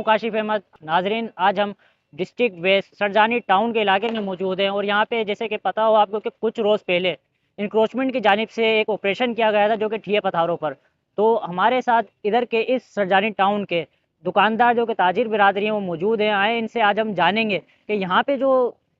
हूं काशिफ अहमद। नाजरीन, आज हम डिस्ट्रिक्ट वेस्ट सरजानी टाउन के इलाके में मौजूद हैं और यहाँ पे जैसे कि पता हो आपको कि कुछ रोज़ पहले इंक्रोचमेंट की जानिब से एक ऑपरेशन किया गया था जो कि ठिये पथारों पर। तो हमारे साथ इधर के इस सरजानी टाउन के दुकानदार जो कि ताजिर बिरादरी हैं वो मौजूद हैं। आए इनसे आज हम जानेंगे कि यहाँ पे जो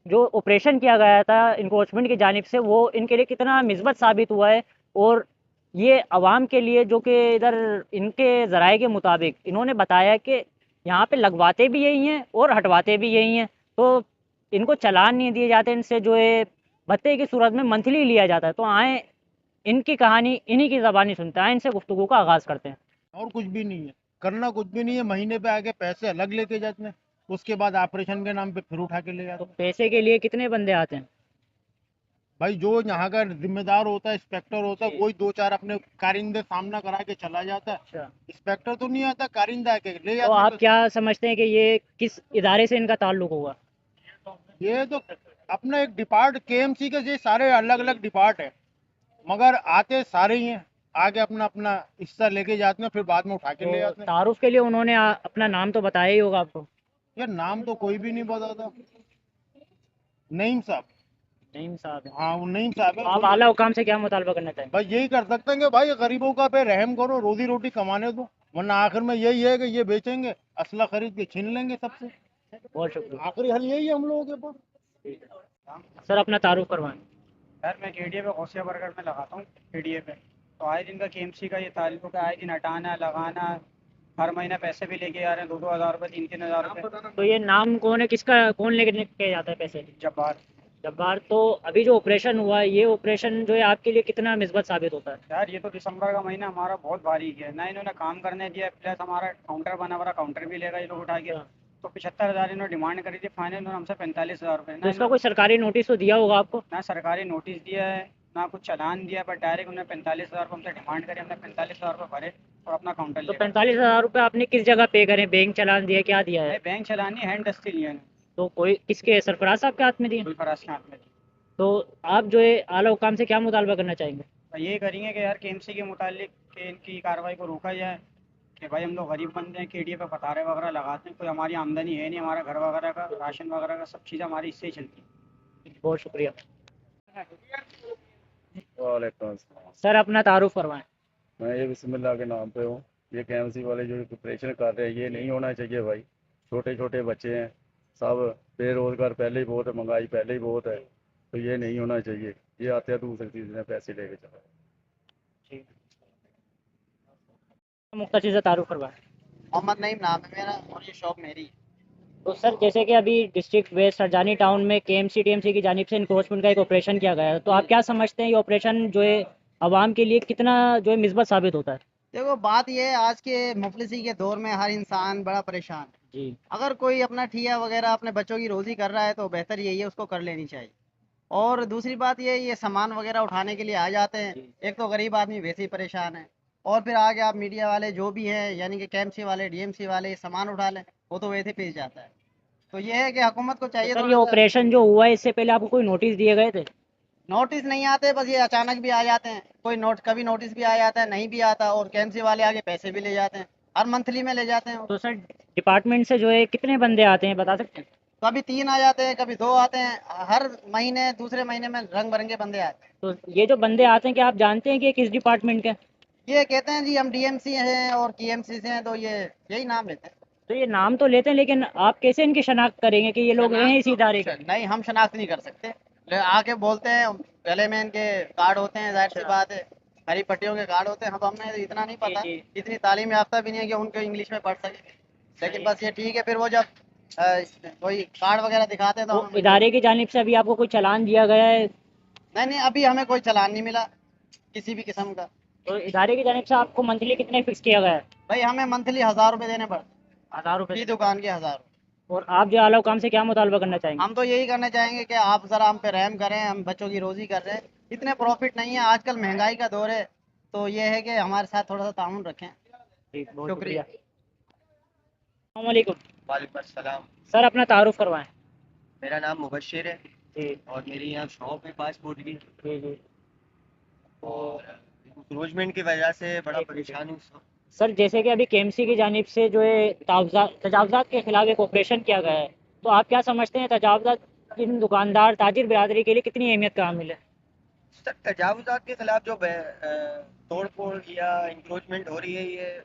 जो ऑपरेशन किया गया था इंक्रोचमेंट की जानिब से वो इनके लिए कितना मिस्बत साबित हुआ है और ये आवाम के लिए जो कि इधर इनके ज़राए के मुताबिक इन्होंने बताया कि यहाँ पे लगवाते भी यही हैं और हटवाते भी यही हैं। तो इनको चालान नहीं दिए जाते, इनसे जो है भत्ते की सूरत में मंथली लिया जाता है। तो आए इनकी कहानी इन्हीं की ज़बानी सुनते हैं, आए इनसे गुफ्तगू का आगाज़ करते हैं। और कुछ भी नहीं है, करना कुछ भी नहीं है। महीने पे आके पैसे अलग लेके जाते हैं, उसके बाद ऑपरेशन के नाम पे फिर उठा के ले तो जाते हैं। पैसे के लिए कितने बंदे आते हैं? भाई जो यहाँ का जिम्मेदार होता है, इंस्पेक्टर होता है, जी। वही दो चार अपने कारिंदे सामना करा के चला जाता है। अच्छा, इंस्पेक्टर तो नहीं आता, कारिंदा आके ले तो जाते हैं आप बस। क्या समझते हैं कि ये किस इदारे से इनका ताल्लुक होगा? ये तो अपना एक डिपार्ट केएमसी के, ये सारे अलग अलग डिपार्ट है, मगर आते सारे ही हैं। आगे अपना अपना हिस्सा लेके जाते हैं, फिर बाद में उठा के तो ले जाते हैं। तारुफ के लिए उन्होंने अपना नाम तो बताया ही होगा आपको। यार नाम तो कोई भी नहीं बताता। नईम साहब। नईम साहब हैं। हाँ, वो नईम साहब है, तो आप वही। आला हुकाम से क्या मुतालबा करना चाहेंगे? भाई यही कर सकते हैं कि भाई गरीबों का पे रहम करो, रोजी रोटी कमाने दो, वरना आखिर में यही है कि ये बेचेंगे, असला खरीद के छीन लेंगे सबसे। बहुत शुक्रिया। आखिरी हल यही है हम लोगों के पास। सर, अपना तारुफ करवाएं। यार मैं केडीए पे गौसिया बर्गर में लगाता हूँ। केडीए पे तो आए दिन का केएमसी का ये ताल्लुक है, आए दिन हटाना लगाना, हर महीने पैसे भी लेके आ रहे हैं, 2-2 हज़ार रुपये, 3-3 हज़ार रुपये। तो ये नाम कौन है, किसका, कौन लेके के जाता है पैसे? जब्बार। जब्बार। तो अभी जो ऑपरेशन हुआ है, ये ऑपरेशन जो है आपके लिए कितना मिस्बत साबित होता है? यार ये तो दिसंबर का महीना हमारा बहुत भारी गया, ना इन्होंने काम करने दिया, प्लस हमारा काउंटर बना हुआ, काउंटर भी लेगा ये लोग उठा के। अच्छा। तो 75 हज़ार इन्होंने डिमांड करी थी, फाइनल इन्होंने हमसे 45 हज़ार रुपये, तो ना इसका इन्होंने कोई सरकारी नोटिस तो दिया होगा आपको? ना सरकारी नोटिस दिया है, ना कुछ चालान दिया, पर डायरेक्ट उन्होंने 45 हज़ार हमसे डिमांड करी, हमने 45 हज़ार रुपये भरे और अपना काउंटर तो ले गए। 45,000 रुपये आपने किस जगह पे करे? बैंक चालान दिया, क्या दिया है? नहीं, बैंक चलानी, हैंड दस्ती लिया तो कोई किसके, सरफराज साहब के हाथ में दिए? गुलफराज के हाथ में। तो आप जो है आला हुकाम से क्या मुतालबा करना चाहेंगे? और ये करेंगे कि यार केएमसी के मुतालिक कि इनकी कार्रवाई को रोका जाए, कि भाई हम लोग गरीब बंदे हैं, केडीए पे पतारे वगैरह लगाते हैं, कोई हमारी आमदनी है नहीं, हमारा घर वगैरह का राशन वगैरह का सब चीज़ हमारी इससे ही चलती है। बहुत शुक्रिया। वालेकुम अस्सलाम। सर, अपना तारुफ करवाएं। मैं ये बिस्मिल्लाह के नाम पे हूँ। ये केएमसी वाले जो ऑपरेशन कर रहे हैं ये नहीं होना चाहिए भाई। छोटे छोटे बच्चे हैं, सब बेरोजगार पहले ही बहुत है, महंगाई पहले ही बहुत है, तो ये नहीं होना चाहिए। ये आते हैं दूसरी चीज़ में पैसे लेके चला। मुख्तसर से तारुफ करवाएं। मोहम्मद नईम नाम है मेरा और ये शॉप मेरी है। तो सर, जैसे कि अभी डिस्ट्रिक्ट वेस्ट सरजानी टाउन में केएमसी टीएमसी की जानिब से इनक्रोचमेंट का एक ऑपरेशन किया गया है, तो आप क्या समझते हैं ये ऑपरेशन जो है आवाम के लिए कितना जो है मिस्बत साबित होता है? देखो बात ये है, आज के मुफलिसी के दौर में हर इंसान बड़ा परेशान है। जी। अगर कोई अपना ठिया वगैरह अपने बच्चों की रोजी कर रहा है तो बेहतर यही है उसको कर लेनी चाहिए। और दूसरी बात ये सामान वगैरह उठाने के लिए आ जाते हैं। जी। एक तो गरीब आदमी वैसे ही परेशान है, और फिर आगे आप मीडिया वाले जो भी हैं यानी कि केएमसी वाले डीएमसी वाले सामान उठा लें, वो तो वैसे पेश जाता है। तो ये है कि हुकूमत को तो चाहिए सर, ये थोड़ा सा। ऑपरेशन जो हुआ है इससे पहले आपको कोई नोटिस दिए गए थे? नोटिस नहीं आते, बस ये अचानक भी आ जाते हैं। कोई नोट कभी नोटिस भी आ जाता है, नहीं भी आता, और केएमसी वाले आगे पैसे भी ले जाते हैं, हर मंथली में ले जाते हैं। तो सर, डिपार्टमेंट से जो है कितने बंदे आते हैं, बता सकते हैं? कभी 3 आ जाते हैं, कभी 2 आते हैं, हर महीने दूसरे महीने में रंग बिरंगे बंदे आते हैं। तो ये जो बंदे आते हैं, क्या आप जानते हैं कि ये किस डिपार्टमेंट के हैं? ये कहते हैं जी हम डीएमसी हैं और केएमसी से हैं, तो ये यही नाम लेते हैं। तो ये नाम तो लेते हैं, लेकिन आप कैसे इनकी शनाख्त करेंगे कि ये लोग हैं इसी इदारे के? नहीं, हम शनाख्त नहीं कर सकते। आके बोलते हैं, गले में इनके कार्ड होते हैं, जाहिर सी बात है, हरी पट्टियों के कार्ड होते हैं। हम हमें इतना नहीं पता, जी। इतनी तालीम याफ्ता भी नहीं है कि उनको इंग्लिश में पढ़ सके, लेकिन बस ये ठीक है। फिर वो जब अ, कोई कार्ड वगैरह दिखाते हैं तो तो हम इदारे की जानिब से अभी आपको कोई चालान दिया गया है? नहीं नहीं, अभी हमें कोई चालान नहीं मिला किसी भी किस्म का। तो इदारे की जानिब से आपको मंथली कितने फिक्स किया गया है? भाई हमें मंथली 1000 रुपये देने पड़ते 1,000 रुपये। हैं, दुकान के 1000। और आप जो आला हुकाम से क्या मुतालबा करना चाहेंगे? हम तो यही करना चाहेंगे कि आप ज़रा हम पे रहम करें, हम बच्चों की रोज़ी कर रहे हैं, इतने प्रॉफिट नहीं है, आजकल महंगाई का दौर है, तो ये है कि हमारे साथ थोड़ा सा ताउन रखें। जी, बहुत शुक्रिया। शुक्रिया। अस्सलाम वालेकुम। वालेकुम अस्सलाम। सर, अपना तारुफ करवाएं। मेरा नाम मुबश्शिर है जी। और मेरी यहाँ शॉप है पासपोर्ट की, जी। जी। और इंक्रोचमेंट की वजह से बड़ा ठीक है। परेशान हूँ। सर जैसे कि अभी केएमसी की जानिब से जो है तजावुज़ात के खिलाफ एक ऑपरेशन किया गया है, तो आप क्या समझते हैं तजावुज़ात इन दुकानदार ताजिर बिरादरी के लिए कितनी अहमियत का हामिल है? सर तजावुजात के खिलाफ जो तोड़ फोड़ या इंक्रोचमेंट हो रही है ये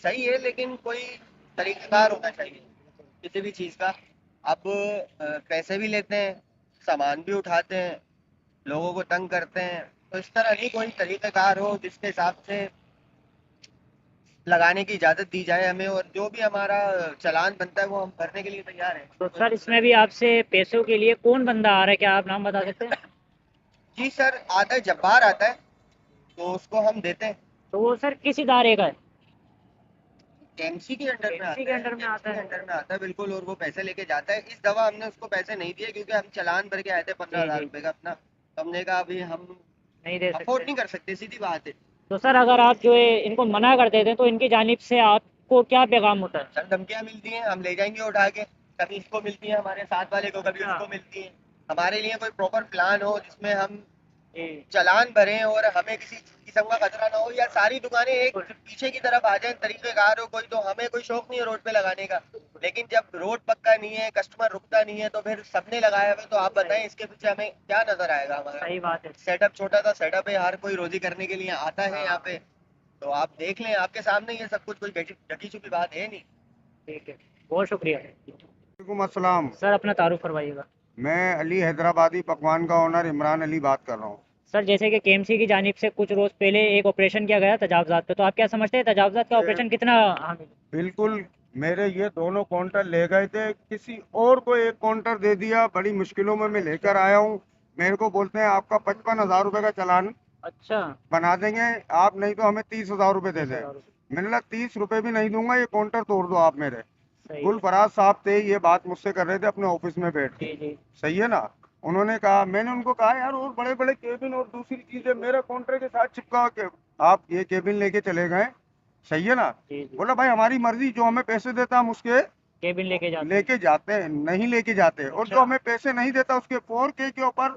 सही है, लेकिन कोई तरीक़ाकार होना चाहिए किसी भी चीज़ का। अब पैसे भी लेते हैं, सामान भी उठाते हैं, लोगों को तंग करते हैं, तो इस तरह नहीं कोई तरीक़ाकार हो जिसके हिसाब से लगाने की इजाज़त दी जाए हमें, और जो भी हमारा चालान बनता है वो हम भरने के लिए तैयार हैं। तो सर इसमें भी आपसे पैसों के लिए कौन बंदा आ रहा है, क्या आप नाम बता सकते हैं? जी सर, आता है जब्बार आता है तो उसको हम देते हैं। तो वो सर किस इदारे का है? एमसी के अंडर में केएमसी आता के है, अंडर में आता एमसी के है। अंडर में आता है बिल्कुल, और वो पैसे लेके जाता है। इस दफा हमने उसको पैसे नहीं दिए क्योंकि हम चालान भर के आए थे 15,000 जी। रुपए का अपना, तो हमने कहा अभी हम नहीं दे अफोर्ड सकते। नहीं कर सकते, सीधी बात है। तो सर अगर आप जो है इनको मना कर देते हैं तो इनकी जानिब से आपको क्या पैगाम होता है? सर धमकियां मिलती हैं, हम ले जाएंगे उठा के, कभी इसको मिलती है हमारे साथ वाले को, कभी अच्छा। उसको मिलती है। हमारे लिए कोई प्रॉपर प्लान हो जिसमें हम जी। चालान भरें और हमें किसी किस्म का खतरा ना हो, या सारी दुकानें एक पीछे की तरफ आ जाएं, तरीकेकार हो कोई, तो हमें कोई शौक नहीं है रोड पे लगाने का। लेकिन जब रोड पक्का नहीं है, कस्टमर रुकता नहीं है, तो फिर सबने लगाया हुआ है, तो आप बताएं इसके पीछे हमें क्या नजर आएगा? हमारा सही बात है। सेटअप छोटा सा सेटअप है, हर कोई रोजी करने के लिए आता है यहाँ पे, तो आप देख लें, आपके सामने ये सब कुछ, कोई ढकी छुपी बात है नहीं। ठीक है, बहुत शुक्रिया। वालेकुम अस्सलाम। सर अपना तारुफ करवाइएगा। मैं अली हैदराबादी पकवान का ओनर इमरान अली बात कर रहा हूँ। सर जैसे कि केएमसी की जानिब से कुछ रोज़ पहले एक ऑपरेशन किया गया तजावुज़ात पे, तो आप क्या समझते हैं तजावुज़ात का ऑपरेशन कितना हामिल है? बिल्कुल, मेरे ये दोनों काउंटर ले गए थे, किसी और को एक काउंटर दे दिया, बड़ी मुश्किलों में मैं लेकर आया हूँ। मेरे को बोलते हैं आपका 55,000 रुपये का चालान अच्छा। बना देंगे आप, नहीं तो हमें 30,000 रुपये दे दें। मैंने कहा 30 रुपये भी नहीं दूंगा, ये काउंटर तोड़ दो आप मेरे। सही। गुलफराज साहब थे, ये बात मुझसे कर रहे थे अपने ऑफिस में बैठ के। जी जी। सही है ना? उन्होंने कहा, मैंने उनको कहा यार और बड़े बड़े केबिन और दूसरी चीजें मेरा काउंटर के साथ चिपका के आप ये केबिन लेके चले गए। सही है ना? जी जी। बोला भाई हमारी मर्जी, जो हमें पैसे देता हम उसके केबिन लेके जाते हैं। लेके जाते हैं, नहीं लेके जाते। और अच्छा। जो हमें पैसे नहीं देता उसके 4K के ऊपर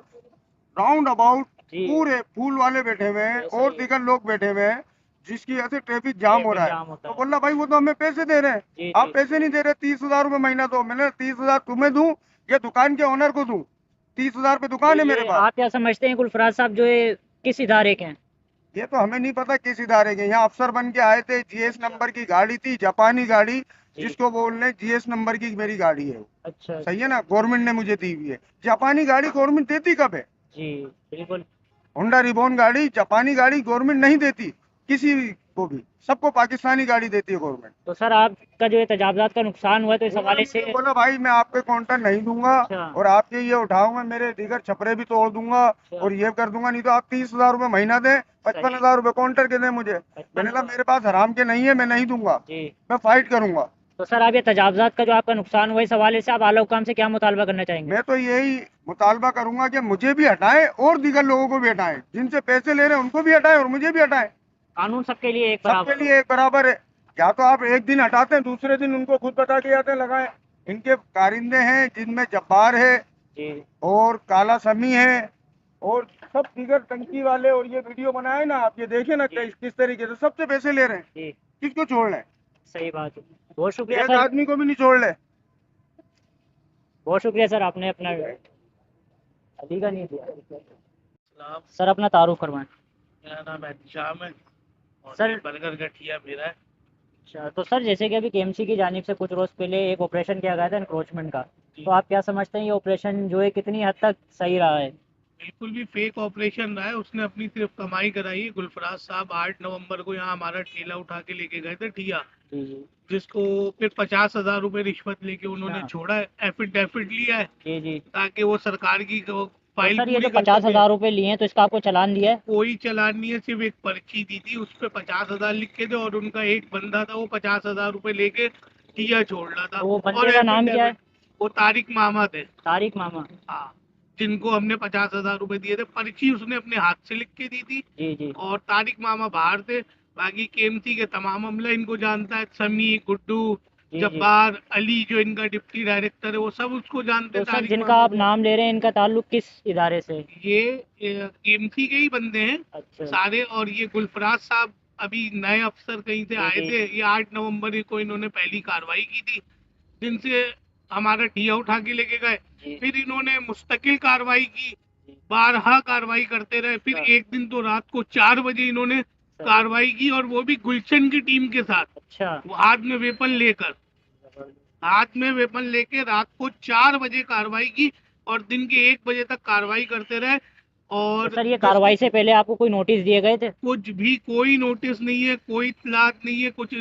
राउंड अबाउट जी। पूरे फूल वाले बैठे हुए हैं ऐसा और ही है। दीगर लोग बैठे हुए हैं, जिसकी वजह से ट्रैफिक जाम हो ट्रैफिक रहा जाम है। होता तो है। बोला भाई वो तो हमें पैसे दे रहे हैं, जी आप जी। पैसे नहीं दे रहे, 30,000 रुपये महीना दो। मैंने 30,000 तुम्हें दूं या दुकान के ओनर को दूं? 30,000 पे दुकान है तो मेरे ये पास। आप क्या समझते हैं गुलफराज साहब जो है किस इदारे के हैं? ये तो हमें नहीं पता किस इदारे के। यहाँ अफसर बन के आए थे, जीएस नंबर की गाड़ी थी, जापानी गाड़ी, जी। जिसको बोलने जीएस नंबर की मेरी गाड़ी है। अच्छा। सही है ना? गवर्नमेंट ने मुझे दी हुई है। जापानी गाड़ी गवर्नमेंट देती कब है? जी बिल्कुल। होंडा रिबॉन गाड़ी, जापानी गाड़ी गवर्नमेंट नहीं देती किसी को भी, सबको पाकिस्तानी गाड़ी देती है गवर्नमेंट। तो सर आपका जो है तजावुज़ात का नुकसान हुआ है, तो इस हवाले से बोला भाई मैं आपके काउंटर नहीं दूंगा अच्छा। और आपके ये उठाऊंगा, मेरे दीगर छपरे भी तोड़ दूंगा और ये कर दूंगा, नहीं तो आप 30,000 रुपये महीना दें, 55,000 रुपये काउंटर के दें मुझे। मैंने कहा मेरे पास हराम के नहीं है, मैं नहीं दूंगा, जी। मैं फाइट करूंगा। तो सर आप ये तजावुज़ात का जो आपका नुकसान हुआ, इस हवाले से आप आला हुकाम से क्या मुतालबा करना चाहेंगे? मैं तो यही मुतालबा करूंगा कि मुझे भी हटाएं और दीगर लोगों को भी हटाएं, जिनसे पैसे ले रहे हैं उनको भी हटाएं और मुझे भी हटाएं। कानून सबके लिए एक सबके बराबर लिए एक बराबर है। या तो आप एक दिन हटाते हैं, दूसरे दिन उनको खुद बता के जाते हैं लगाएं। इनके कारिंदे हैं जिनमें जब्बार है जी। और काला समी है और सब दीगर टंकी वाले, और ये वीडियो बनाए ना आप, ये देखे ना किस तरीके से सबसे पैसे ले रहे हैं। जी किसको छोड़ लें? सही बात है। बहुत शुक्रिया एक सर। आदमी को भी नहीं छोड़ ले। बहुत शुक्रिया सर, आपने अपना अली का नहीं दिया। सर अपना तारुफ करवाएं। मेरा नाम एहतिशाम है और सर- ये बर्गर गठिया मेरा है। अच्छा, तो सर जैसे कि अभी केएमसी की जानिब से कुछ रोज़ पहले एक ऑपरेशन किया गया था एनक्रोचमेंट का, तो आप क्या समझते हैं ये ऑपरेशन जो है कितनी हद तक सही रहा है? बिल्कुल भी फेक ऑपरेशन रहा है, उसने अपनी सिर्फ कमाई कराई है। गुलफराज साहब 8 नवंबर को यहाँ हमारा ठेला उठा के लेके गए थे ठिया, जी जी जिसको फिर 50,000 रुपए रिश्वत लेके उन्होंने अच्छा। छोड़ा है, एफिडेविट लिया है जी जी। ताकि वो सरकार की तो फाइल सर ये पूरी जो कर 50,000 रुपये लिए हैं, तो इसका आपको चालान दिया है? कोई चालान नहीं है, सिर्फ एक पर्ची दी थी, उस पर 50,000 लिख के थे और उनका एक बंदा था वो 50,000 रुपए लेके ठिया छोड़ रहा था। तो वो बंदे और का नाम क्या है? वो तारिक मामा थे। तारिक मामा। हाँ, जिनको हमने 50,000 रुपए दिए थे। पर्ची उसने अपने हाथ से लिख के दी थी जी जी। और तारिक मामा बाहर थे। बाकी केएमसी के तमाम अमला इनको जानता है, समी, गुड्डू, जी। जब्बार, अली जो इनका डिप्टी डायरेक्टर है, वो सब उसको जानते तो हैं। सर तारिक जिनका मामा आप नाम ले रहे हैं, इनका ताल्लुक किस इदारे से है? ये केएमसी के ही बंदे हैं अच्छा। सारे। और ये गुलफराज साहब अभी नए अफसर कहीं से आए थे, ये 8 नवंबर को इन्होंने पहली कार्रवाई की थी, जिनसे हमारा ठिया उठा के लेके गए। फिर इन्होंने मुस्तकिल कार्रवाई की, बारहा कार्रवाई करते रहे। फिर एक दिन तो रात को 4 बजे इन्होंने कार्रवाई की, और वो भी गुलशन की टीम के साथ, अच्छा, वो हाथ में वेपन लेके रात को 4 बजे कार्रवाई की, और दिन के 1 बजे तक कार्रवाई करते रहे। और तो सर ये कार्रवाई से पहले आपको कोई नोटिस दिए गए थे? कुछ भी कोई नोटिस नहीं है, कोई इत्तलात नहीं है कुछ।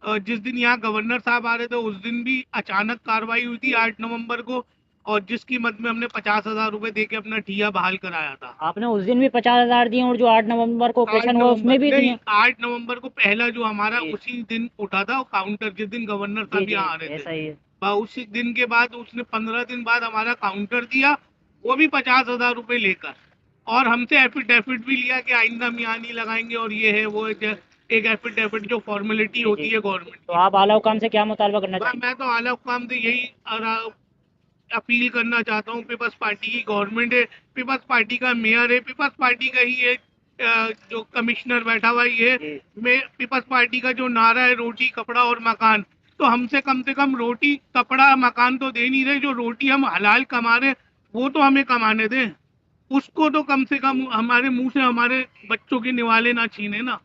जिस दिन यहाँ गवर्नर साहब आ रहे थे उस दिन भी अचानक कार्रवाई हुई थी 8 नवंबर को, और जिसकी मद में हमने 50,000 रुपए दे के अपना ठिया बहाल कराया था। आपने उस दिन भी 50,000 दिए, और जो 8 नवंबर को ऑपरेशन हुआ उसमें भी दिए? 8 नवंबर को पहला जो हमारा उसी दिन उठा था काउंटर, जिस दिन गवर्नर साहब यहाँ आ रहे ऐसा थे, ही है। उसी दिन के बाद उसने 15 दिन बाद हमारा काउंटर दिया, वो भी 50,000 रुपए लेकर, और हमसे एफिडेविट भी लिया कि आइंदा हम यहाँ नहीं लगाएंगे, और ये है वो है, एक एफिडेविट जो फॉर्मेलिटी होती है गवर्नमेंट तो आप आला हुकाम से क्या मुतालबा करना चाहेंगे? मैं तो आला हुकाम से यही अपील करना चाहता हूँ, पीपल्स पार्टी की गवर्नमेंट है, पीपल्स पार्टी का मेयर है, पीपल्स पार्टी का ही एक जो कमिश्नर बैठा हुआ ही है, पीपल्स पार्टी का जो नारा है रोटी कपड़ा और मकान, तो हमसे कम से कम रोटी कपड़ा मकान तो दे नहीं रहे, जो रोटी हम हलाल कमा रहे वो तो हमें कमाने दें, उसको तो कम से कम हमारे मुंह से हमारे बच्चों के निवाले ना छीने ना,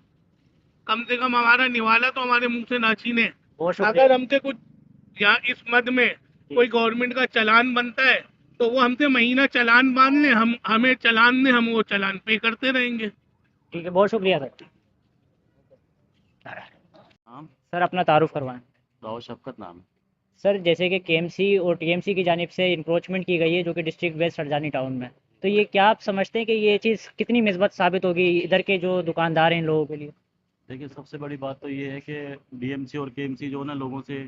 कम से कम हमारा निवाला तो हमारे मुंह से ना छीने। अगर हमसे कुछ यहाँ इस मद में कोई गवर्नमेंट का चालान बनता है तो वो हमसे महीना चालान बांध ले, हमें चालान ने हम वो चालान पे करते रहेंगे। ठीक है, बहुत शुक्रिया सर। सर अपना तारुफ करवाएं। राव शफकत नाम है। सर जैसे कि केएमसी और टीएमसी की जानिब से इंक्रोचमेंट की गई है जो कि डिस्ट्रिक्ट वेस्ट सरजानी टाउन में, तो ये क्या आप समझते हैं कि ये चीज़ कितनी मिस्बत साबित होगी इधर के जो दुकानदार हैं इन लोगों के लिए? देखिए, सबसे बड़ी बात तो ये है कि डीएमसी और केएमसी जो है ना, लोगों से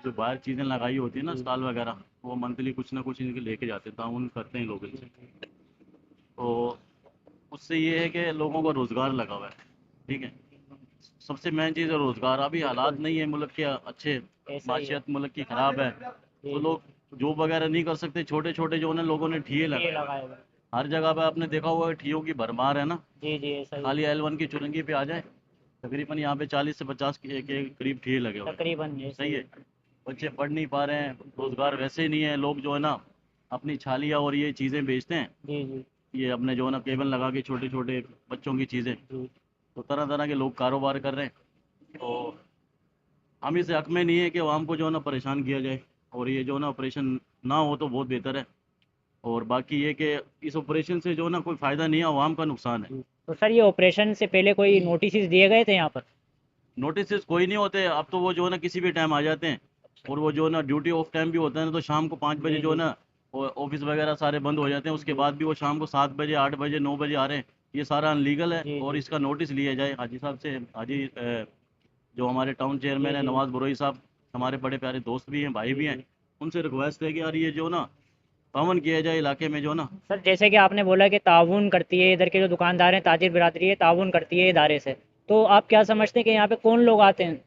जो बाहर चीज़ें लगाई होती है ना, स्टॉल वगैरह, वो मंथली कुछ ना कुछ इनके लेके जाते हैं, ताउन करते हैं लोग इनसे। तो उससे ये है कि लोगों को रोज़गार लगा हुआ है, ठीक है। सबसे मेन चीज़ है रोज़गार। अभी हालात नहीं है मुल्क के अच्छे, माशियत मुल्क की ख़राब है, तो लोग जॉब वगैरह नहीं कर सकते। छोटे छोटे जो है ना लोगों ने ठिये लगाए, हर जगह पे आपने देखा हुआ है ठियों की भरमार है ना। जी जी, ऐसा ही खाली L1 की चुरंगी पे आ जाए, तकरीबन यहाँ पे 40 से 50 के करीब ठिये लगे हुए हैं। तकरीबन सही है। बच्चे पढ़ नहीं पा रहे हैं, रोज़गार वैसे ही नहीं है। लोग जो है ना अपनी छालियाँ और ये चीज़ें बेचते हैं, जी जी ये अपने जो है ना केबल लगा के छोटे छोटे बच्चों की चीज़ें, तो तरह तरह के लोग कारोबार कर रहे हैं। तो हम इस हक में नहीं है कि आवाम को जो है ना परेशान किया जाए, और ये जो है ना ऑपरेशन ना हो तो बहुत बेहतर है। और बाकी ये कि इस ऑपरेशन से जो है ना कोई फ़ायदा नहीं है, आवाम का नुकसान है। तो सर ये ऑपरेशन से पहले कोई नोटिस दिए गए थे यहाँ पर? नोटिस कोई नहीं होते अब तो, वो जो है ना किसी भी टाइम आ जाते हैं, और वो जो है ना ड्यूटी ऑफ टाइम भी होता है ना, तो शाम को 5 बजे जो है ना ऑफिस वगैरह सारे बंद हो जाते हैं, उसके बाद भी वो शाम को 7 बजे 8 बजे 9 बजे आ रहे हैं। ये सारा अनलीगल है, और इसका नोटिस लिया जाए हाजी साहब से। हाजी जो हमारे टाउन चेयरमैन है नवाज बुरोई साहब, हमारे बड़े प्यारे दोस्त भी हैं, भाई भी हैं, उनसे रिक्वेस्ट है कि यार ये जो ना तावन किया जाए इलाके में जो ना। सर जैसे कि आपने बोला कि ताउन करती है इधर के जो दुकानदार हैं, ताजिर बिरादरी है, ताउन करती है इदारे से, तो आप क्या समझते हैं कि यहाँ पे कौन लोग आते हैं?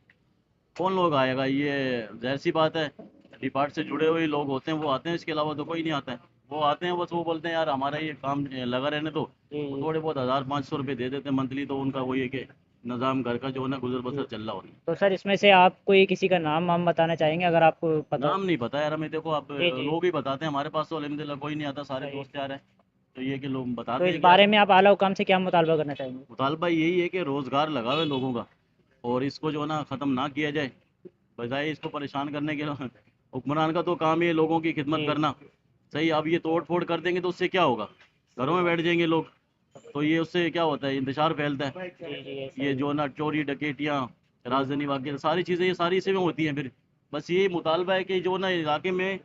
कौन लोग आएगा, ये जाहिर सी बात है, डिपार्ट से जुड़े हुए लोग होते हैं वो आते हैं, इसके अलावा तो कोई नहीं आता है। वो आते हैं बस, वो बोलते हैं यार हमारा ये काम लगा रहने दो, थोड़े बहुत 1000-500 रुपये दे देते हैं मंथली, तो उनका वही है कि निज़ाम घर का जो है ना गुजर बसर चल रहा होता है। तो सर इसमें से आप कोई किसी का नाम वाम बताना चाहेंगे अगर आपको पता हो? नाम नहीं पता यार हमें, देखो आप लोग ही बताते हैं, हमारे पास तो अलहमदिल्ला कोई नहीं आता, सारे दोस्त यार हैं, तो ये कि लोग तो बताते हैं इस कि बारे में आप आला हुकाम से क्या मुतालबा करना चाहेंगे? मुतालबा यही है कि रोज़गार लगा हुआ है लोगों का, और इसको जो है ना ख़त्म ना किया जाए, बजाय इसको परेशान करने के। हुक्मरान का तो काम ही है लोगों की खिदमत करना, सही। अब ये तोड़ फोड़ कर देंगे तो उससे क्या होगा, घरों में बैठ जाएंगे लोग, तो ये उससे क्या होता है, इंतशार फैलता है। ये जो ना चोरी डकैतियाँ, राजधानी वाक़या, सारी चीज़ें ये सारी इसी में होती हैं। फिर बस ये मुतालबा है कि जो ना इलाके में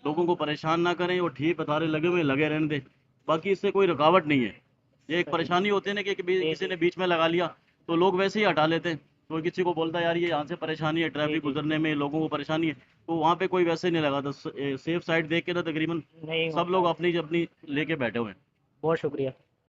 लोगों को परेशान ना करें, और ठीक पतारे लगे हुए लगे रहने दें, बाकी इससे कोई रुकावट नहीं है। ये एक परेशानी होती है ना कि किसी ने बीच में लगा लिया तो लोग वैसे ही हटा लेते हैं। कोई किसी को बोलता है यार ये यहाँ से परेशानी है, ट्रैफिक गुजरने में लोगों को परेशानी है, तो वहाँ पे कोई वैसे नहीं लगाता। सेफ साइड देख के ना तकरीबन सब लोग अपनी अपनी लेके बैठे हुए हैं। बहुत शुक्रिया।